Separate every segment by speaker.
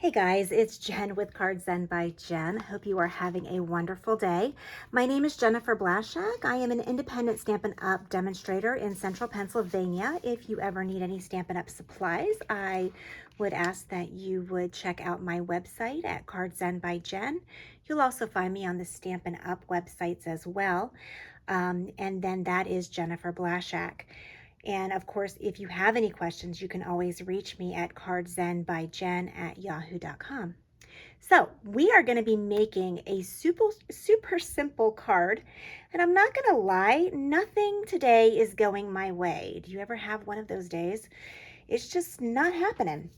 Speaker 1: Hey guys, it's Jen with Card Zen by Jen. Hope you are having a wonderful day. My name is Jennifer Blaszak. I am an independent Stampin' Up! Demonstrator in Central Pennsylvania. If you ever need any Stampin' Up! Supplies, I would ask that you would check out my website at Card Zen by Jen. You'll also find me on the Stampin' Up! Websites as well. And then that is Jennifer Blaszak. And of course, if you have any questions, you can always reach me at cardzenbyjen@yahoo.com. So we are going to be making a super simple card. And I'm not going to lie, nothing today is going my way. Do you ever have one of those days? It's just not happening.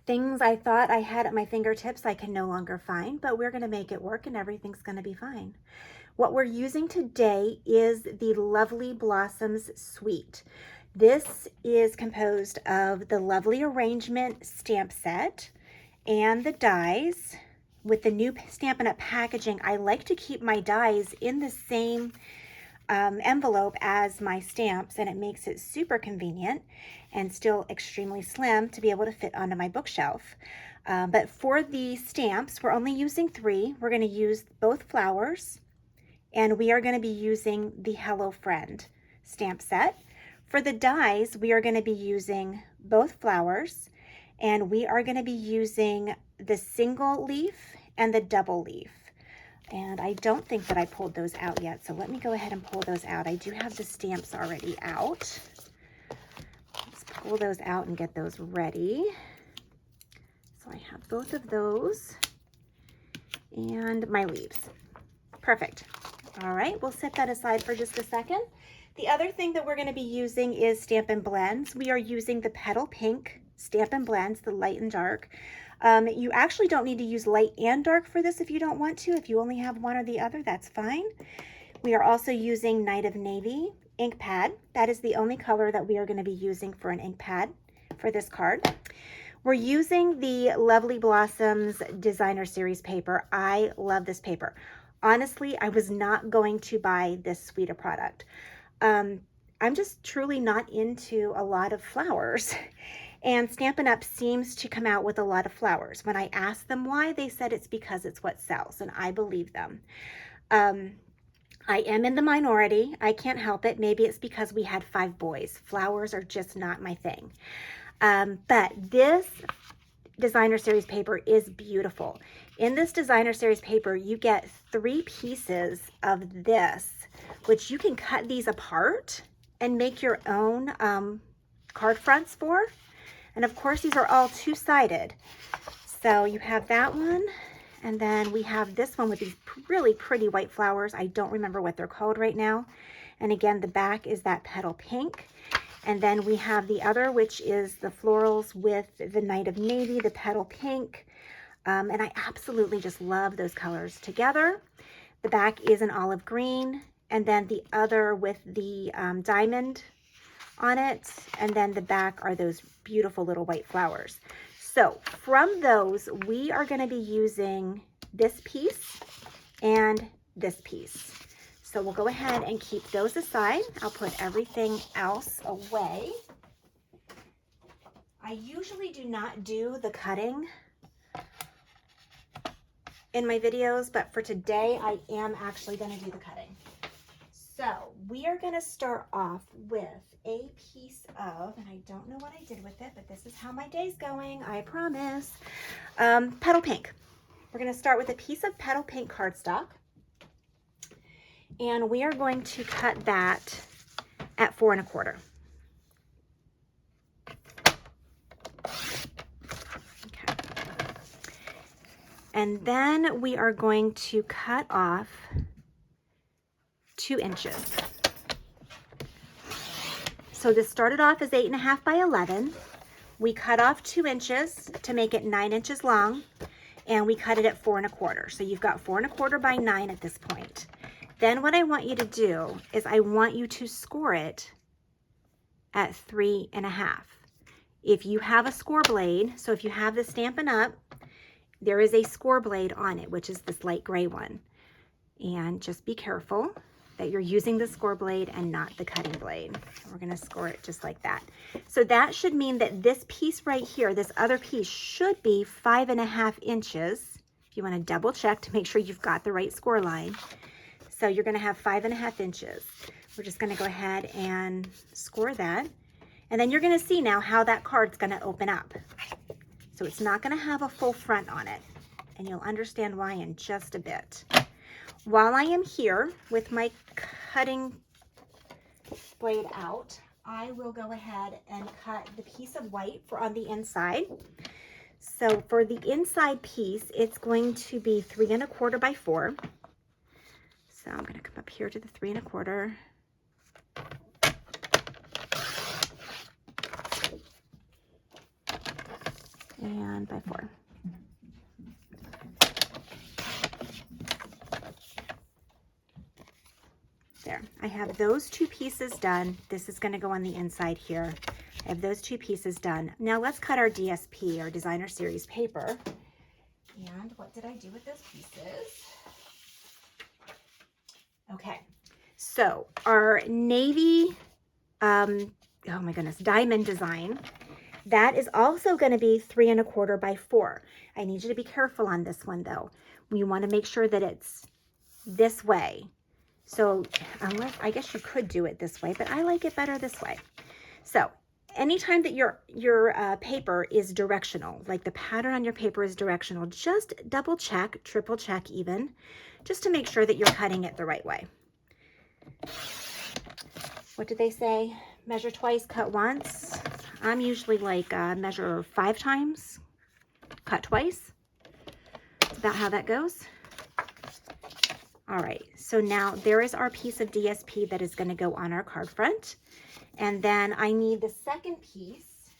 Speaker 1: Things I thought I had at my fingertips, I can no longer find, but we're going to make it work and everything's going to be fine. What we're using today is the Lovely Blossoms Suite. This is composed of the Lovely Arrangement stamp set and the dies. With the new Stampin' Up! Packaging, I like to keep my dies in the same envelope as my stamps, and it makes it super convenient and still extremely slim to be able to fit onto my bookshelf. But for the stamps, we're only using 3. We're going to use both flowers, and we are going to be using the Hello Friend stamp set. For the dies, we are going to be using both flowers, and we are going to be using the single leaf and the double leaf. And I don't think that I pulled those out yet, so let me go ahead and pull those out. I do have the stamps already out. Let's pull those out and get those ready. So I have both of those and my leaves. Perfect. All right, we'll set that aside for just a second. The other thing that we're going to be using is Stampin' Blends. We are using the Petal Pink Stampin' Blends, the light and dark. You actually don't need to use light and dark for this if you don't want to. If you only have one or the other, that's fine. We are also using Night of Navy ink pad. That is the only color that we are going to be using for an ink pad for this card. We're using the Lovely Blossoms Designer Series paper. I love this paper. Honestly, I was not going to buy this suite of product. I'm just truly not into a lot of flowers. And Stampin' Up! Seems to come out with a lot of flowers. When I asked them why, they said it's because it's what sells, and I believe them. I am in the minority. I can't help it. Maybe it's because we had 5 boys. Flowers are just not my thing. But this Designer Series paper is beautiful. In this Designer Series paper, you get 3 pieces of this, which you can cut these apart and make your own card fronts for. And of course, these are all 2-sided. So you have that one, and then we have this one with these really pretty white flowers. I don't remember what they're called right now. And again, the back is that petal pink. And then we have the other, which is the florals with the Night of Navy, the petal pink. And I absolutely just love those colors together. The back is an olive green, and then the other with the diamond on it, and then the back are those beautiful little white flowers. So from those, we are going to be using this piece and this piece. So we'll go ahead and keep those aside. I'll put everything else away. I usually do not do the cutting in my videos, but for today, I am actually going to do the cutting. So we are going to start off with a piece of, and I don't know what I did with it, but this is how my day's going, I promise, petal pink. We're going to start with a piece of petal pink cardstock, and we are going to cut that at 4 1/4. Okay. And then we are going to cut off 2 inches. So this started off as 8.5 by 11. We cut off 2 inches to make it 9 inches long, and we cut it at 4 1/4. So you've got 4 1/4 by 9 at this point. Then what I want you to do is I want you to score it at 3 1/2. If you have a score blade, so if you have the Stampin' Up!, there is a score blade on it, which is this light gray one. And just be careful. that you're using the score blade and not the cutting blade. We're gonna score it just like that. So that should mean that this piece right here, this other piece, should be 5.5 inches. If you wanna double check to make sure you've got the right score line. So you're gonna have 5.5 inches. We're just gonna go ahead and score that. And then you're gonna see now how that card's gonna open up. So it's not gonna have a full front on it. And you'll understand why in just a bit. While I am here with my cutting blade out, I will go ahead and cut the piece of white for on the inside. So for the inside piece, it's going to be 3 1/4 by 4. So I'm going to come up here to the 3 1/4. And by 4. There, I have those 2 pieces done. This is going to go on the inside here. I have those 2 pieces done. Now let's cut our DSP, our Designer Series paper. And what did I do with those pieces? Okay, so our navy, oh my goodness, diamond design, that is also going to be 3 1/4 by 4. I need you to be careful on this one though. You want to make sure that it's this way. So unless, I guess you could do it this way, but I like it better this way. So anytime that your paper is directional, like the pattern on your paper is directional, just double check, triple check even, just to make sure that you're cutting it the right way. What did they say? Measure twice, cut once. I'm usually like measure 5 times, cut twice. That's about how that goes. All right, so now there is our piece of DSP that is going to go on our card front. And then I need the second piece,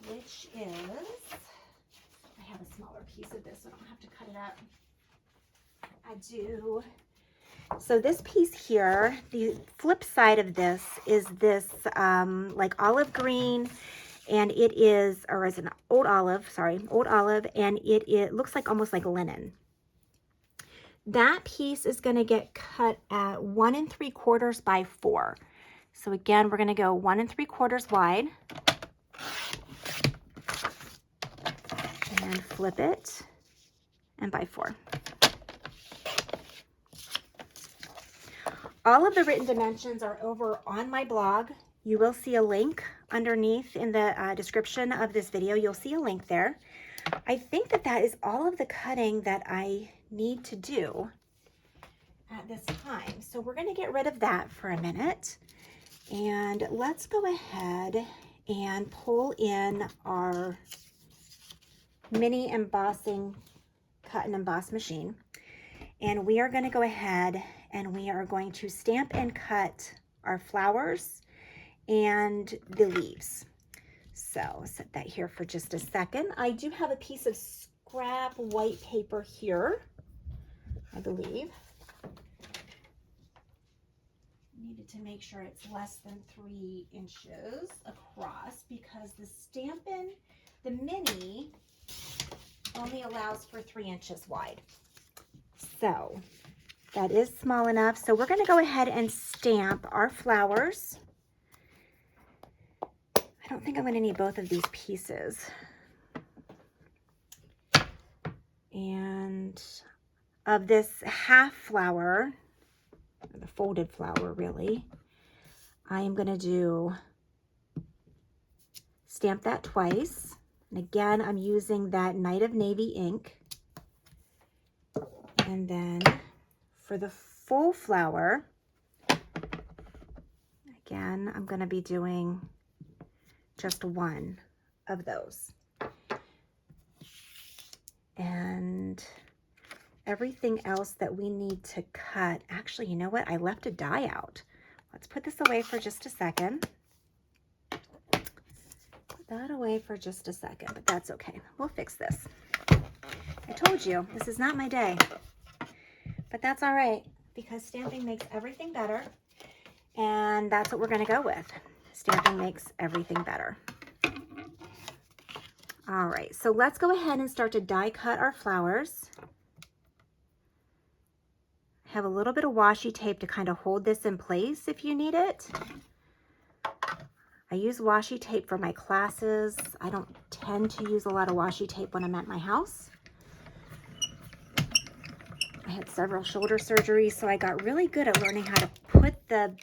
Speaker 1: which is, I have a smaller piece of this, so I don't have to cut it up. I do. So this piece here, the flip side of this is this like olive green, and it is, or is an old olive, and it looks like almost like linen. That piece is going to get cut at 1 3/4 by 4. So again, we're going to go 1 3/4 wide and flip it and by 4. All of the written dimensions are over on my blog. You will see a link underneath in the description of this video. You'll see a link there. I think that that is all of the cutting that I need to do at this time. So we're going to get rid of that for a minute. And let's go ahead and pull in our mini embossing cut and emboss machine. And we are going to go ahead and we are going to stamp and cut our flowers and the leaves. So I'll set that here for just a second. I do have a piece of scrap white paper here, I believe. Needed to make sure it's less than 3 inches across because the Stampin', the mini, only allows for 3 inches wide. So that is small enough. So we're going to go ahead and stamp our flowers. I don't think I'm going to need both of these pieces. And of this half flower, the folded flower really, I am going to do stamp that twice. And again, I'm using that Night of Navy ink. And then for the full flower, again, I'm going to be doing just 1 of those. And everything else that we need to cut, actually, you know what? I left a die out. Let's put this away for just a second. Put that away for just a second, but that's okay. We'll fix this. I told you, this is not my day. But that's all right, because stamping makes everything better, and that's what we're going to go with. Stamping makes everything better. All right, so let's go ahead and start to die cut our flowers. I Have a little bit of washi tape to kind of hold this in place if you need it. I use washi tape for my classes. I don't tend to use a lot of washi tape when I'm at my house. I had several shoulder surgeries, so I got really good at learning how to put the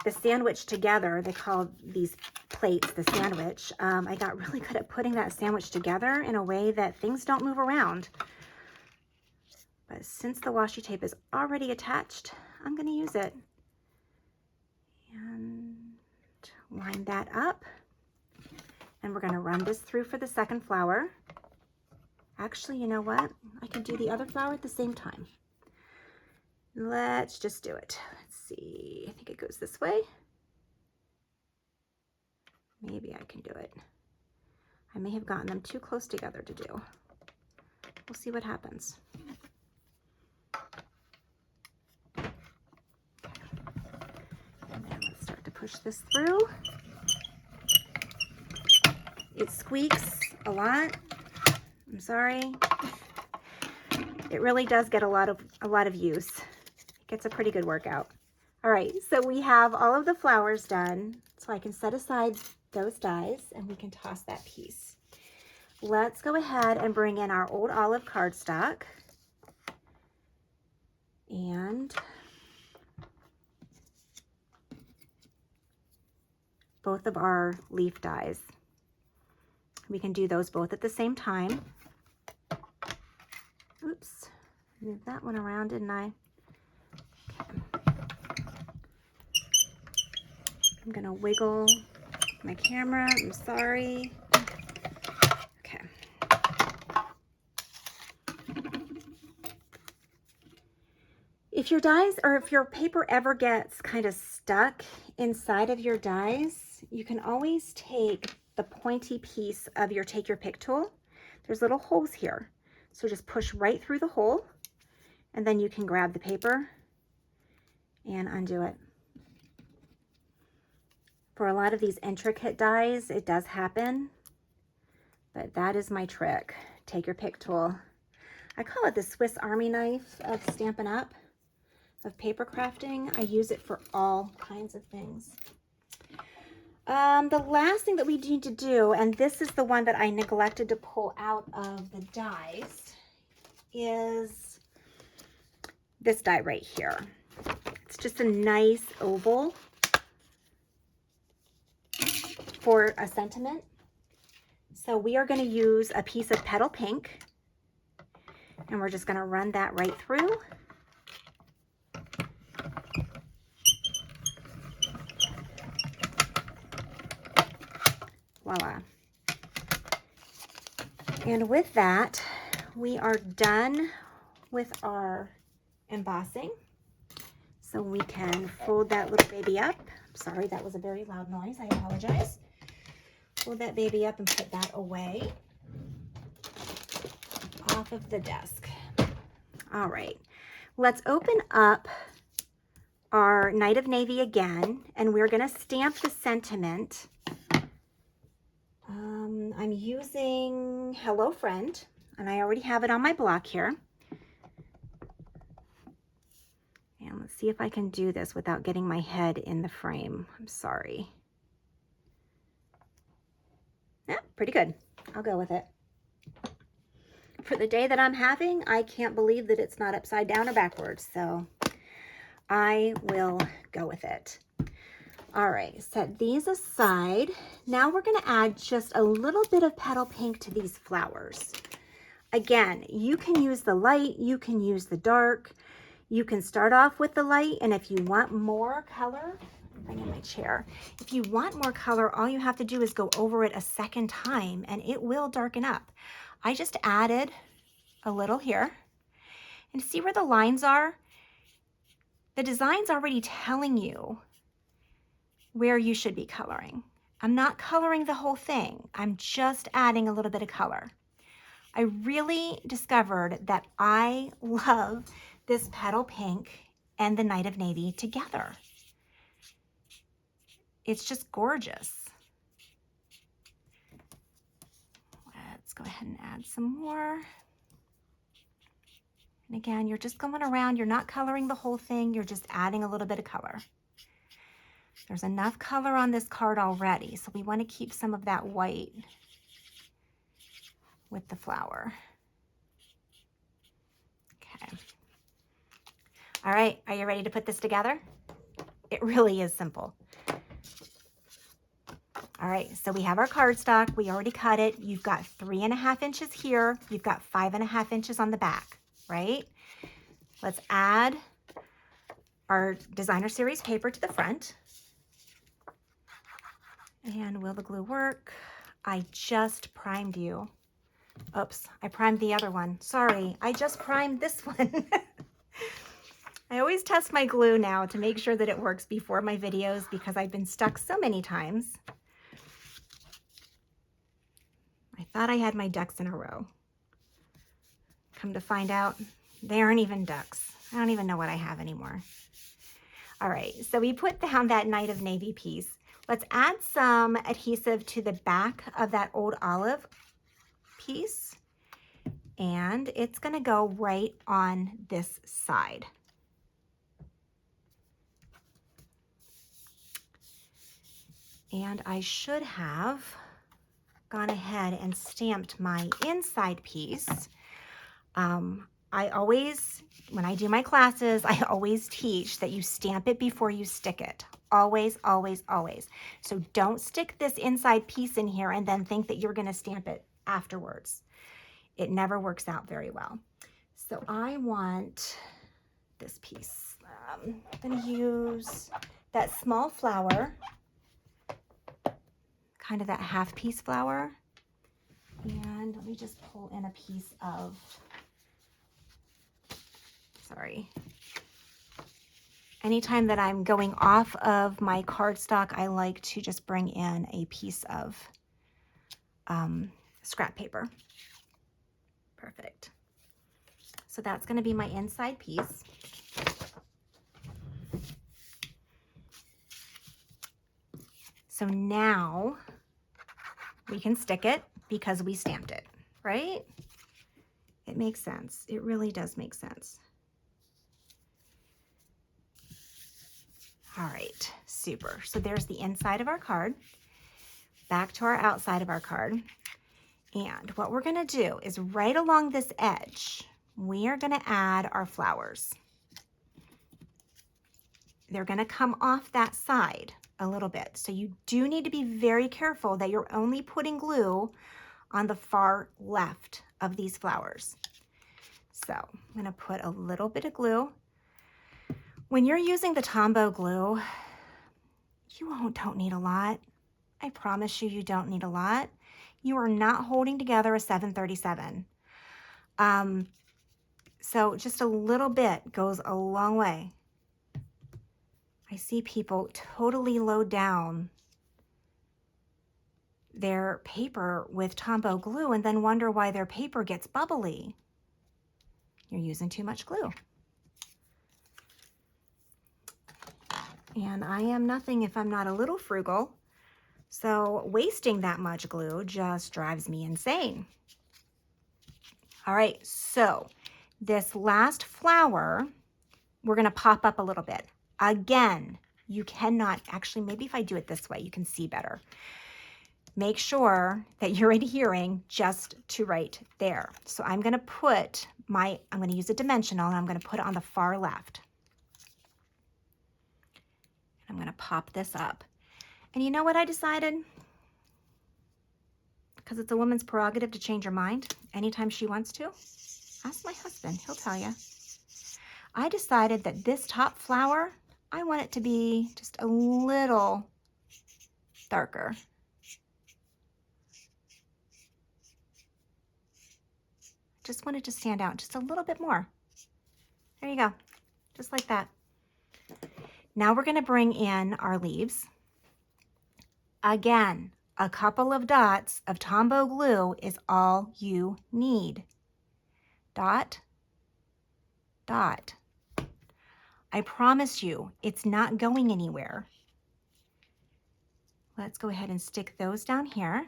Speaker 1: sandwich together. They call these plates the sandwich. I got really good at putting that sandwich together in a way that things don't move around. But since the washi tape is already attached, I'm going to use it. And line that up. And we're going to run this through for the second flower. Actually, you know what? I can do the other flower at the same time. Let's just do it. Let's see. I think it goes this way. Maybe I can do it. I may have gotten them too close together to do. We'll see what happens. Okay. And then let's start to push this through. It squeaks a lot. I'm sorry. It really does get a lot of use. It gets a pretty good workout. All right, so we have all of the flowers done. So I can set aside those dies and we can toss that piece. Let's go ahead and bring in our old olive cardstock and both of our leaf dies. We can do those both at the same time. Oops, moved that one around, didn't I? Okay. I'm gonna wiggle my camera, I'm sorry. Okay. If your dies, or if your paper ever gets kind of stuck inside of your dies, you can always take the pointy piece of your Take Your Pick tool. There's little holes here. So just push right through the hole and then you can grab the paper and undo it. For a lot of these intricate dies, it does happen, but that is my trick. Take Your Pick tool. I call it the Swiss Army knife of Stampin' Up, of paper crafting. I use it for all kinds of things. The last thing that we need to do, and this is the one that I neglected to pull out of the dies, is this die right here. It's just a nice oval for a sentiment. So we are going to use a piece of Petal Pink, and we're just going to run that right through. Voila. And with that, we are done with our embossing. So we can fold that little baby up. Sorry, that was a very loud noise. I apologize. Fold that baby up and put that away off of the desk. All right, let's open up our Night of Navy again, and we're going to stamp the sentiment. I'm using Hello Friend, and I already have it on my block here. And let's see if I can do this without getting my head in the frame. I'm sorry. Yeah, pretty good. I'll go with it. For the day that I'm having, I can't believe that it's not upside down or backwards, so I will go with it. All right, set these aside. Now we're going to add just a little bit of Petal Pink to these flowers. Again, you can use the light, you can use the dark. You can start off with the light, and if you want more color, bring in my chair. If you want more color, all you have to do is go over it a second time, and it will darken up. I just added a little here, and see where the lines are? The design's already telling you where you should be coloring. I'm not coloring the whole thing. I'm just adding a little bit of color. I really discovered that I love this Petal Pink and the Night of Navy together. It's just gorgeous. Let's go ahead and add some more. And again, you're just going around, you're not coloring the whole thing, you're just adding a little bit of color. There's enough color on this card already, so we want to keep some of that white with the flower. Okay. All right, are you ready to put this together? It really is simple. All right, so we have our cardstock. We already cut it. You've got 3.5 inches here. You've got 5.5 inches on the back, right? Let's add our designer series paper to the front. And will the glue work? I just primed you. Oops, I primed the other one. Sorry, I just primed this one. I always test my glue now to make sure that it works before my videos because I've been stuck so many times. I thought I had my ducks in a row. Come to find out, they aren't even ducks. I don't even know what I have anymore. All right, so we put down that Night of Navy piece. Let's add some adhesive to the back of that old olive piece. And it's gonna go right on this side. And I should have gone ahead and stamped my inside piece. I always, when I do my classes, I always teach that you stamp it before you stick it. Always, always, always. So don't stick this inside piece in here and then think that you're gonna stamp it afterwards. It never works out very well. So I want this piece. I'm gonna use that small flower, kind of that half piece flower. And let me just pull in a piece of, sorry. Anytime that I'm going off of my cardstock, I like to just bring in a piece of scrap paper. Perfect. So that's going to be my inside piece. So now we can stick it because we stamped it, right? It makes sense. It really does make sense. All right, super. So there's the inside of our card. Back to our outside of our card. And what we're gonna do is right along this edge, we are gonna add our flowers. They're gonna come off that side a little bit. So you do need to be very careful that you're only putting glue on the far left of these flowers. So I'm gonna put a little bit of glue. When you're using the Tombow glue, you don't need a lot. I promise you, you don't need a lot. You are not holding together a 737. So just a little bit goes a long way. I see people totally load down their paper with Tombow glue and then wonder why their paper gets bubbly. You're using too much glue. And I am nothing if I'm not a little frugal. So wasting that much glue just drives me insane. All right, so this last flower, we're gonna pop up a little bit. Again, you cannot, actually, maybe if I do it this way, you can see better. Make sure that you're adhering just to right there. So I'm gonna put I'm gonna use a dimensional and I'm gonna put it on the far left. I'm gonna pop this up. And you know what I decided? Because it's a woman's prerogative to change her mind anytime she wants to. Ask my husband, he'll tell you. I decided that this top flower, I want it to be just a little darker. Just want it to stand out just a little bit more. There you go, just like that. Now we're gonna bring in our leaves. Again, a couple of dots of Tombow glue is all you need. Dot, dot. I promise you, it's not going anywhere. Let's go ahead and stick those down here.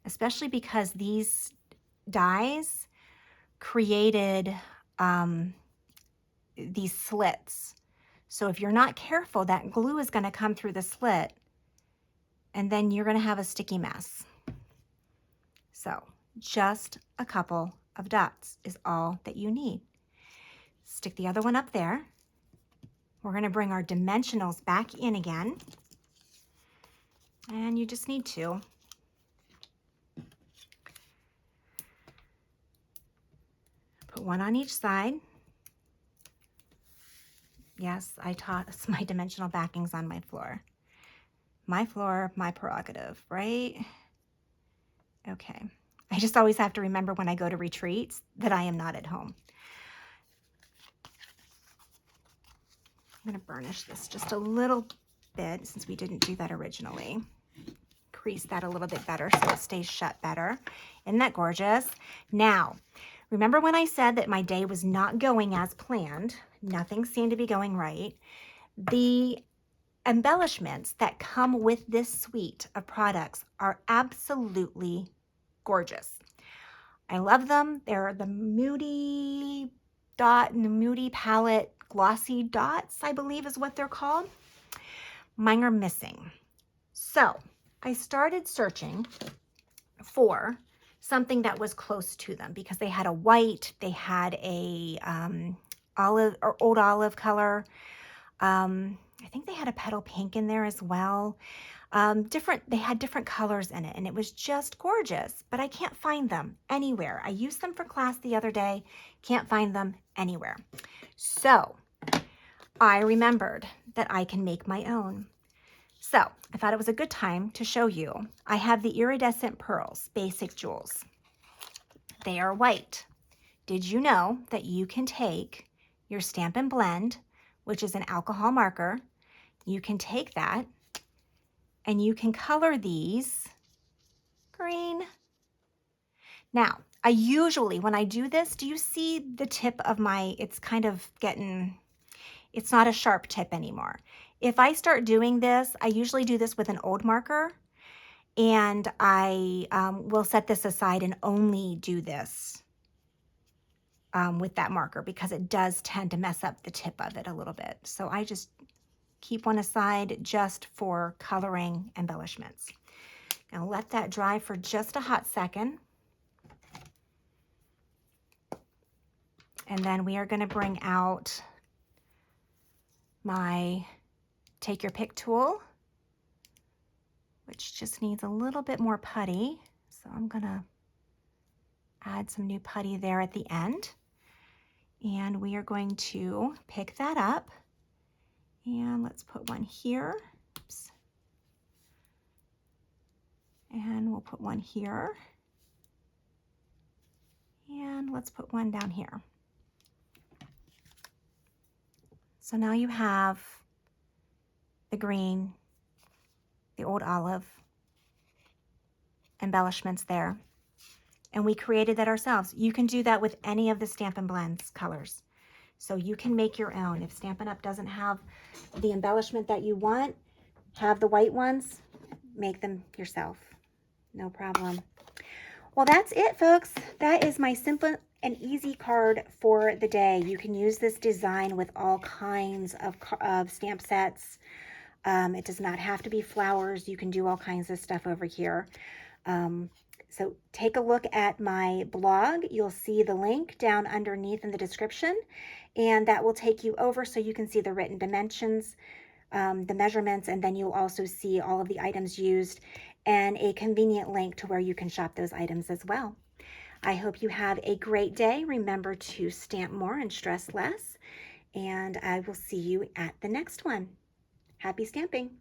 Speaker 1: especially because these dies created these slits. So if you're not careful, that glue is going to come through the slit, and then you're going to have a sticky mess. So just a couple of dots is all that you need. Stick the other one up there. We're going to bring our dimensionals back in again. And you just need two. Put one on each side. Yes, I toss my dimensional backings on my floor. My floor, my prerogative, right? Okay. I just always have to remember when I go to retreats that I am not at home. I'm going to burnish this just a little bit since we didn't do that originally. Crease that a little bit better so it stays shut better. Isn't that gorgeous? Now, remember when I said that my day was not going as planned? Nothing seemed to be going right. The embellishments that come with this suite of products are absolutely gorgeous. I love them. They're the Moody Dot and the Moody Palette Glossy Dots, I believe is what they're called. Mine are missing. So I started searching for something that was close to them because they had a white, they had a olive or old olive color. I think they had a petal pink in there as well. They had different colors in it, and it was just gorgeous, but I can't find them anywhere. I used them for class the other day, can't find them anywhere. So I remembered that I can make my own. So I thought it was a good time to show you. I have the Iridescent Pearls Basic Jewels. They are white. Did you know that you can take your Stampin' Blend, which is an alcohol marker, you can take that and you can color these green. Now, I usually, when I do this, do you see the tip of my, it's kind of getting, it's not a sharp tip anymore. If I start doing this, I usually do this with an old marker, and I will set this aside and only do this with that marker because it does tend to mess up the tip of it a little bit. So I just keep one aside just for coloring embellishments. Now let that dry for just a hot second. And then we are going to bring out my Take Your Pick tool, which just needs a little bit more putty. So I'm going to add some new putty there at the end. And we are going to pick that up. And let's put one here. Oops. And we'll put one here. And let's put one down here. So now you have the green, the old olive embellishments there. And we created that ourselves. You can do that with any of the Stampin' Blends colors. So you can make your own. If Stampin' Up! Doesn't have the embellishment that you want, have the white ones, make them yourself. No problem. Well, that's it, folks. That is my simple and easy card for the day. You can use this design with all kinds of stamp sets. It does not have to be flowers. You can do all kinds of stuff over here. So take a look at my blog. You'll see the link down underneath in the description, and that will take you over so you can see the written dimensions, the measurements, and then you'll also see all of the items used and a convenient link to where you can shop those items as well. I hope you have a great day. Remember to stamp more and stress less, and I will see you at the next one. Happy stamping!